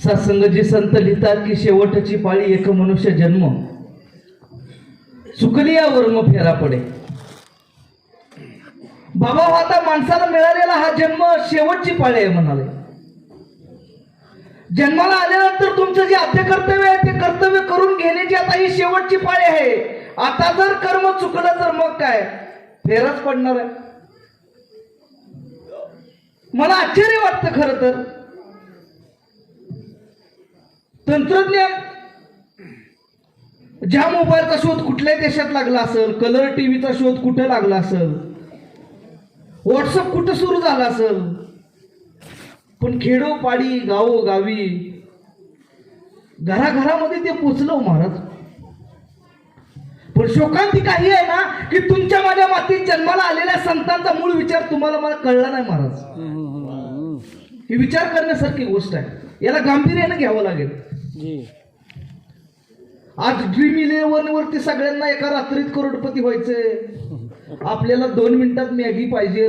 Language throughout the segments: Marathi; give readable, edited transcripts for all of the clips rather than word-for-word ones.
सत्संगजी संत लिहितात की शेवटची पाळी एक मनुष्य जन्म, चुकली या वर्म फेरा पडे. बाबा आता माणसाला मिळालेला हा जन्म शेवटची पाळी आहे म्हणाले. जन्माला आल्यानंतर तुमचं जे आद्य कर्तव्य आहे ते कर्तव्य करून घेण्याची आता ही शेवटची पाळी आहे. आता जर कर्म चुकलं तर मग काय फेरच पडणार आहे. मला आश्चर्य वाटतं खरं तर. तंत्रज्ञान ज्या मोबाईलचा शोध कुठल्या देशात लागला असेल, कलर टीव्हीचा शोध कुठे लागला असेल, व्हॉट्सअप कुठं सुरू झाला असेल, पण खेडोपाडी गावोगावी घराघरामध्ये ते पोचलं महाराज. पण शोकांतिका ही आहे ना की तुमच्या माझ्या मातीत जन्माला आलेल्या संतांचा मूळ विचार तुम्हाला मला कळला नाही महाराज. ही विचार करण्यासारखी गोष्ट आहे. याला गांभीर्याने घ्यावं लागेल. आज ड्रीम 11 वरती सगळ्यांना एका रात्रीत करोडपती व्हायचंय. आपल्याला 2 मिनिटात मॅगी पाहिजे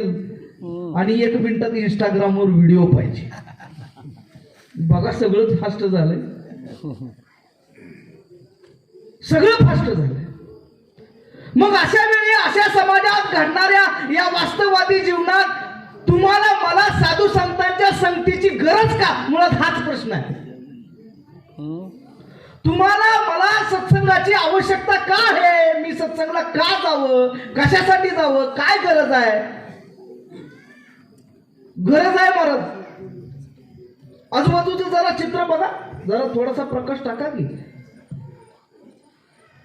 आणि 1 मिनिटात इंस्टाग्रामवर व्हिडिओ पाहिजे. बघा सगळं फास्ट झालंय, सगळं फास्ट झालंय. मग अशा वेळी अशा समाजात घडणाऱ्या या वास्तववादी जीवनात तुम्हाला मला साधू संतांच्या संगतीची गरज का, मुळात हाच प्रश्न आहे. तुम्हाला मला सत्संगाची आवश्यकता का आहे, मी सत्संगाला का जावं, कशासाठी जावं, काय गरज आहे. गरज आहे महाराज. आजूबाजूचं जरा चित्र बघा, जरा थोडासा प्रकाश टाका की.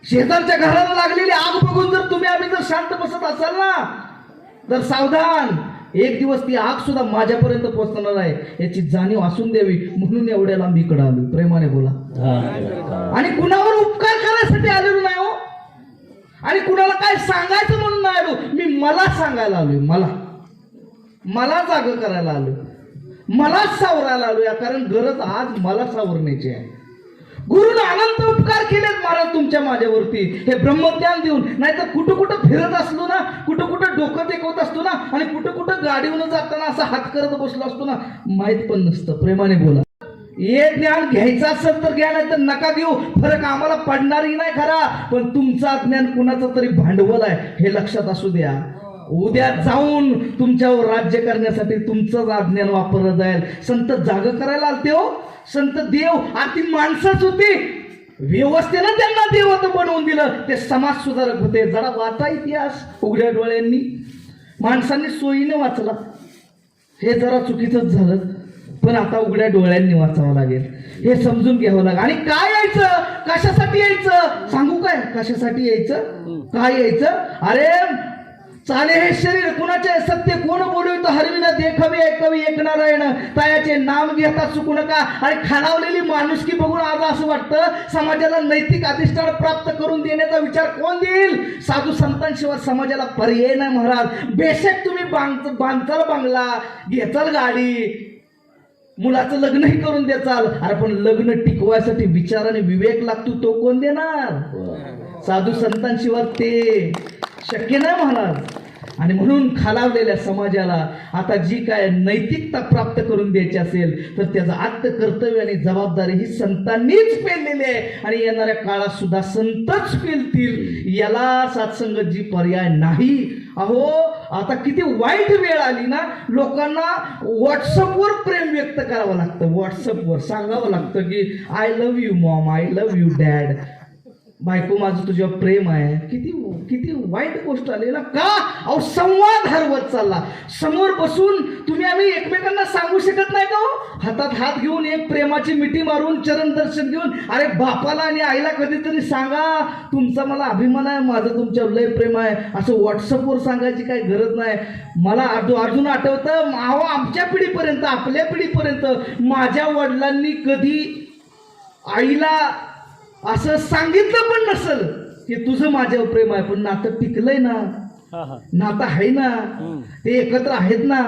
शेजारच्या घराला लागलेली आग बघून जर तुम्ही आम्ही जर शांत बसत असाल ना तर सावधान, एक दिवस ती आग सुद्धा माझ्यापर्यंत पोहोचणार आहे याची जाणीव असून द्यावी म्हणून एवढ्या लांब इकडे आलो. प्रेमाने बोला. आणि कुणावर उपकार करायसाठी आलेलो नाही हो, आणि कुणाला काय सांगायचं म्हणून नाही आलो. मी मला सांगायला आलोय, मला जाग करायला आलोय, मला सावरायला आलोय. कारण गरज आज मला सावरण्याची आहे. गुरुने अनंत उपकार केलेत महाराज तुमच्या माझ्यावरती, हे ब्रह्मज्ञान देऊन. नाहीतर कुठं कुठं फिरत असलो ना, कुठं कुठं डोकं टेकवत असतो ना, आणि कुठं कुठं गाडीवरून जाताना असं हात करत बसलो असतो ना, माहित पण नसतं. प्रेमाने बोला. हे ज्ञान घ्यायचं असेल तर घ्या, नाही तर नका घेऊ. फरक आम्हाला पडणारही नाही खरा, पण तुमचा ज्ञान कुणाचं तरी भांडवल आहे हे लक्षात असू द्या. उद्या जाऊन तुमच्यावर राज्य करण्यासाठी तुमचंच अज्ञान वापरलं जाईल. संत जाग करायला आलते हो, संत देव आरती माणसंच होती. व्यवस्थेनं त्यांना देवत बनवून दिलं. ते समाज सुधारक होते. जरा वाचा इतिहास उघड्या डोळ्यांनी. माणसांनी सोयीने वाचला, हे जरा चुकीचंच झालं, पण आता उघड्या डोळ्यांनी वाचावं लागेल. हे समजून घ्यावं लागेल. आणि काय यायचं, कशासाठी यायचं सांगू काय. कशासाठी यायचं, काय यायचं. अरे चाले हे शरीर कुणाचे सत्य कोण बोलवितो हरविना देखावे ऐकावे एक नारायण तायाचे नाम घेता चुकू नका. आणि खालावलेली माणुसकी बघून आज असं वाटतं समाजाला नैतिक अधिष्ठान प्राप्त करून देण्याचा विचार कोण देईल. साधू संतांशिवाय समाजाला पर्याय नाही महाराज. बेशक तुम्ही बांधचाल बंगला, घेचाल गाडी, मुलाचं लग्नही करून द्याचाल, अरे पण लग्न टिकवायसाठी विचार आणि विवेक लागतो. तो कोण देणार. साधू संतांशिवाय ते शक्य नाही महाराज. आणि म्हणून खालावलेल्या समाजाला आता जी काय नैतिकता प्राप्त करून द्यायची असेल तर त्याचं आत्म कर्तव्य आणि जबाबदारी ही संतांनीच पेललेली आहे. आणि येणाऱ्या काळात सुद्धा संतच पेलतील. याला सत्संगतजी पर्याय नाही. अहो आता किती वाईट वेळ आली ना, लोकांना व्हॉट्सअपवर प्रेम व्यक्त करावं लागतं. व्हॉट्सअपवर सांगावं लागतं की I love you Maugham, I love you dad, बायको माझं तुझ्यावर प्रेम आहे. किती किती वाईट गोष्ट आली ना. का. अहो संवाद हरवत चालला. समोर बसून तुम्ही आम्ही एकमेकांना सांगू शकत नाही का हो. हातात हात घेऊन एक प्रेमाची मिठी मारून चरण दर्शन घेऊन, अरे बापाला आणि आईला कधीतरी सांगा तुमचा मला अभिमान आहे, माझं तुमच्यावर लय प्रेम आहे. असं व्हॉट्सअपवर सांगायची काही गरज नाही. मला अजून आठवतं आमच्या पिढीपर्यंत, आपल्या पिढीपर्यंत माझ्या वडिलांनी कधी आईला असं सांगितलं पण नसल की तुझं माझ्यावर प्रेम आहे, पण नातं टिकलंय ना, नातं आहे ना, ते एकत्र आहेत ना,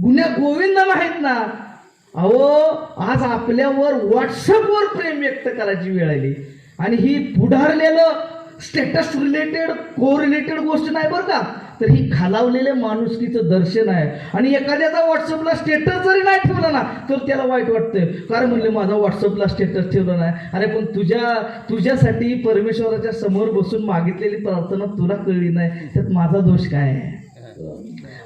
गुन्ह्या गोविंदन आहेत ना. अहो आज आपल्यावर व्हॉट्सअपवर प्रेम व्यक्त करायची वेळ आली. आणि ही पुढारलेलं स्टेटस रिलेटेड को रिलेटेड गोष्ट नाही बरं का. तर ही खालावलेल्या माणुसकीचं दर्शन आहे. आणि एखाद्याचा व्हॉट्सअपला स्टेटस जरी नाही ठेवला ना तर त्याला वाईट वाटतं. कारण म्हणले माझा व्हॉट्सअपला स्टेटस ठेवला नाही. अरे पण तुझ्यासाठी परमेश्वराच्या समोर बसून मागितलेली प्रार्थना तुला कळली नाही, त्यात माझा दोष काय आहे?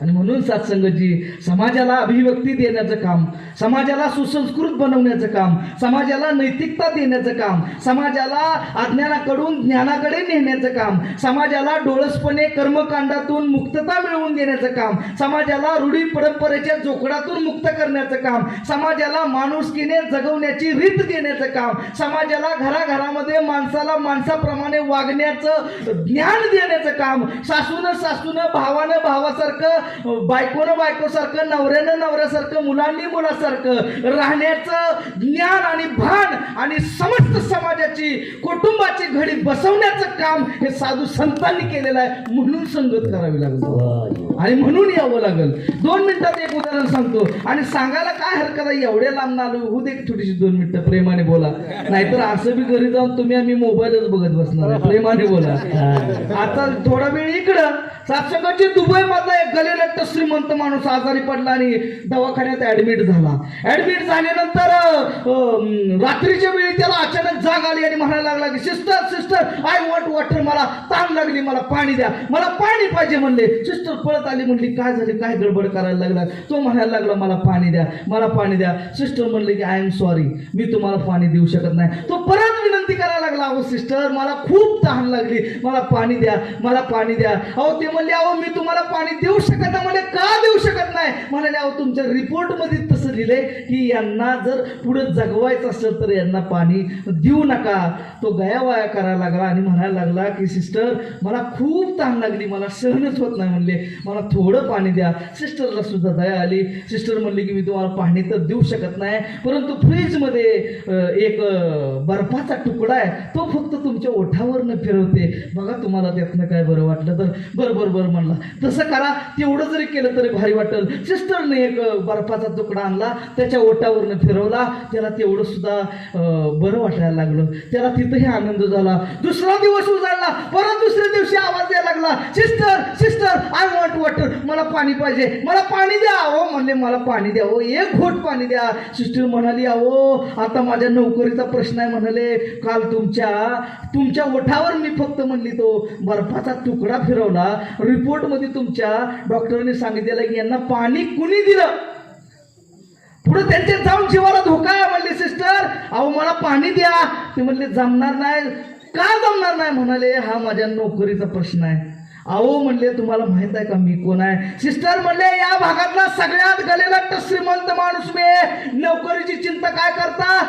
आणि म्हणून सत्संगजी समाजाला अभिव्यक्ती देण्याचं काम, समाजाला सुसंस्कृत बनवण्याचं काम, समाजाला नैतिकता देण्याचं काम, समाजाला अज्ञानाकडून ज्ञानाकडे नेण्याचं काम, समाजाला डोळसपणे कर्मकांडातून मुक्तता मिळवून देण्याचं काम, समाजाला रूढी परंपरेच्या जोखडातून मुक्त करण्याचं काम, समाजाला माणुसकीने जगवण्याची रीत देण्याचं काम, समाजाला घराघरामध्ये माणसाला माणसाप्रमाणे वागण्याचं ज्ञान देण्याचं काम, सासून भावानं भावासारखं, बायकोनं बायकोसारखं, नवऱ्यानं नवऱ्यासारखं, मुलांनी मुलासारखं राहण्याचं ज्ञान आणि भान आणि समस्त समाजाची कुटुंबाची घडी बसवण्याचं काम हे साधू संतांनी केलेलं आहे. म्हणून संगत करावी लागेल आणि म्हणून यावं लागेल. 2 मिनिटात एक उदाहरण सांगतो आणि सांगायला काय हरकत आहे, एवढ्या लांब आलो, होऊ दे थोडीशी 2 मिनिटं प्रेमाने बोला. नाहीतर असं बी घरी जाऊन तुम्ही आम्ही मोबाईलच बघत बसणार आहे. प्रेमाने बोला. आता थोडा वेळ इकडं सातशंगाची दुबई मधला एक गलेलट्ट श्रीमंत माणूस आजारी पडला आणि दवाखान्यात ऍडमिट झाला. ऍडमिट झाल्यानंतर रात्रीच्या वेळी त्याला अचानक जाग आली आणि म्हणायला लागला की सिस्टर आय वॉन्ट वॉटर, मला ताण लागली, मला पाणी द्या, मला पाणी पाहिजे म्हणले. सिस्टर पळत आली, म्हणली काय झाले, काय गडबड करायला लागला. तो म्हणायला लागला मला पाणी द्या, मला पाणी द्या. सिस्टर म्हणले की आय एम सॉरी, मी तुम्हाला पाणी देऊ शकत नाही. तो परत विनंती करायला लागला, अहो सिस्टर मला खूप तहान लागली, मला पाणी द्या, मला पाणी द्या. अहो ते म्हणले अहो मी तुम्हाला पाणी देऊ शकत नाही. म्हणजे का देऊ शकत नाही? म्हणाले अहो तुमच्या रिपोर्ट मध्ये तसं लिहिलंय की यांना जर पुढे जगवायचं असेल तर यांना पाणी देऊ नका. तो गयावाया करायला लागला आणि म्हणायला लागला की सिस्टर मला खूप तहान लागली, मला सहनच होत नाही, म्हणले मला थोडं पाणी द्या. सिस्टरला सुद्धा दया आली. सिस्टर म्हणली की मी तुम्हाला पाणी तर देऊ शकत नाही, परंतु फ्रीजमध्ये एक बर्फाचा तुकडा आहे, तो फक्त तुमच्या ओठावरनं फिरवते, बघा तुम्हाला त्यातनं काय बरं वाटलं तर. बरं म्हणला, तसं करा, तेवढं जरी केलं तरी भारी वाटेल. सिस्टरने एक बर्फाचा तुकडा आणला, त्याच्या ओठावरनं फिरवला, त्याला तेवढं सुद्धा बरं वाटायला लागलं. त्याला तिथंही आनंद झाला. दुसरा दिवस उजाडला, परत दुसऱ्या दिवशी आवाज द्यायला लागला, सिस्टर आय वॉन्ट वॉटर, मला पाणी पाहिजे, मला पाणी द्या. अहो म्हणले मला पाणी द्या, हो एक घोट पाणी द्या. सिस्टर म्हणाली अहो आता माझ्या नोकरीचा प्रश्न आहे, म्हणाले काल तुमच्या ओठावर मी फक्त म्हणली तो बर्फाचा तुकडा फिरवला, रिपोर्ट मध्ये तुमच्या डॉक्टरने सांगितलेलं की यांना पाणी कुणी दिलं, पुढे त्यांच्या जाऊन जीवाला धोका आहे. म्हणले सिस्टर अहो मला पाणी द्या. ते म्हणले जमणार नाही. का जमणार नाही? म्हणाले हा माझ्या नोकरीचा प्रश्न आहे. अहो म्हणले तुम्हाला माहित आहे का मी कोण आहे? सिस्टर म्हणले या भागातला सगळ्यात गलेलट्ट श्रीमंत माणूस मी, नोकरीची चिंता काय करता?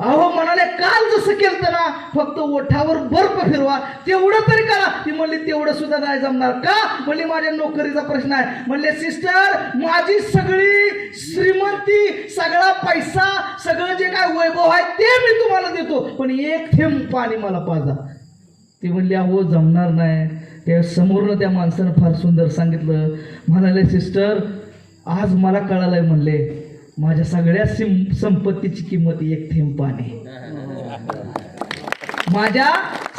अहो म्हणाले काल जसं केलं ना फक्त ओठावर बर्फ फिरवा, तेवढं तरी करा. ती म्हणली तेवढं सुद्धा नाही जमणार. का? म्हणली माझ्या नोकरीचा प्रश्न आहे. म्हणले सिस्टर माझी सगळी श्रीमंती, सगळा पैसा, सगळं जे काय वैभव आहे ते मी तुम्हाला देतो, पण एक थेंब पाणी मला पाजा. ती म्हणली अहो जमणार नाही. त्या समोरनं त्या माणसानं फार सुंदर सांगितलं. म्हणाले सिस्टर आज मला कळालंय, म्हणले माझ्या सगळ्या संपत्तीची किंमत एक थेंब पाणी. माझ्या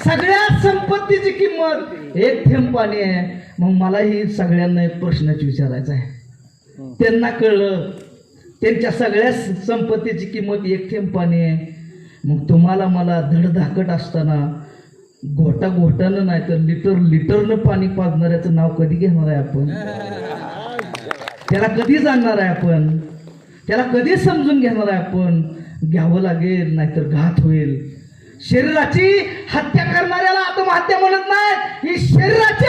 सगळ्या संपत्तीची किंमत एक थेंब पाणी आहे. मग मला ही सगळ्यांना एक प्रश्नच विचारायचा आहे. त्यांना कळलं त्यांच्या सगळ्या संपत्तीची किंमत एक थेंब पाणी आहे. मग तुम्हाला मला धडधाकट असताना घोटानं नाही तर लिटरनं पाणी पाजणाऱ्याचं नाव कधी घेणार आहे आपण? त्याला कधी जाणणार आहे आपण? त्याला कधी समजून घेणार आहे आपण? घ्यावं लागेल नाहीतर घात होईल. शरीराची हत्या करणाऱ्याला आत्महत्या म्हणत नाही, ही शरीराची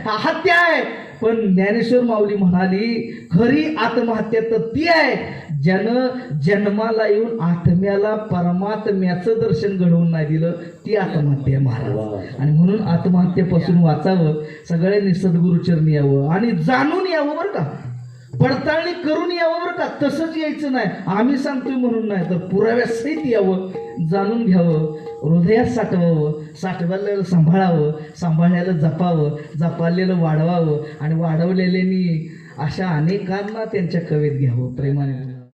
हत्या आहे. पण ज्ञानेश्वर माऊली म्हणाली खरी आत्महत्या तर ती आहे ज्यानं जन्माला येऊन आत्म्याला परमात्म्याचं दर्शन घडवून नाही दिलं, ती आत्महत्या महाराज. आणि म्हणून आत्महत्येपासून वाचावं, सगळ्यांनी सद्गुरुचरणी यावं आणि जाणून यावं बरं का, पडताळणी करून यावं बरं का. तसंच यायचं नाही आम्ही सांगतोय म्हणून नाही, तर पुराव्यासहित यावं, जाणून घ्यावं, हृदयात साठवावं, साठवलेलं सांभाळावं, सांभाळलेलं जपावं, जपालेलं वाढवावं आणि वाढवलेल्यांनी अशा अनेकांना त्यांच्या कवेत घ्यावं प्रेमाने.